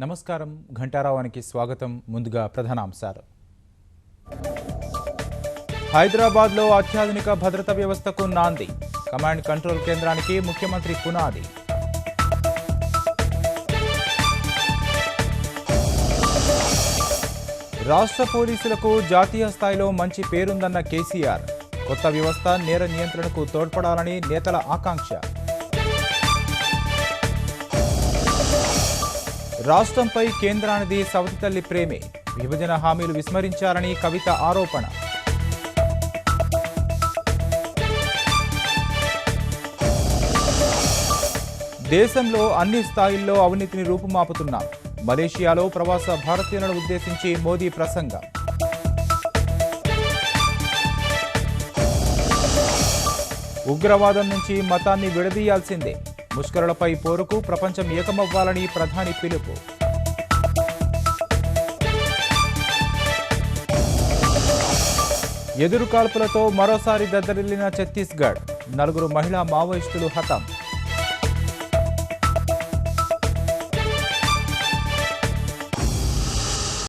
నమస్కారం ఘంటారావానికి స్వాగతం. ముందుగా ప్రధానాంశాలు. హైదరాబాద్లో అత్యాధునిక భద్రతా వ్యవస్థకు నాంది. కమాండ్ కంట్రోల్ కేంద్రానికి ముఖ్యమంత్రి పునాది. రాష్ట్ర పోలీసులకు జాతీయ స్థాయిలో మంచి పేరుందన్న కేసీఆర్. కొత్త వ్యవస్థ నేర నియంత్రణకు తోడ్పడాలని నేతల ఆకాంక్ష. రాష్ట్రంపై కేంద్రానిది సవతి తల్లి ప్రేమే. విభజన హామీలు విస్మరించారని కవిత ఆరోపణ. దేశంలో అన్ని స్థాయిల్లో అవినీతిని రూపుమాపుతున్నాం. మలేషియాలో ప్రవాస భారతీయులను ఉద్దేశించి మోదీ ప్రసంగం. ఉగ్రవాదం నుంచి మతాన్ని విడదీయాల్సిందే. ముష్కరులపై పోరుకు ప్రపంచం ఏకమవ్వాలని ప్రధాని పిలుపు. ఎదురుకాల్పులతో మరోసారి దద్దరిల్లిన ఛత్తీస్గఢ్. 4 మహిళా మావోయిస్టులు హతం.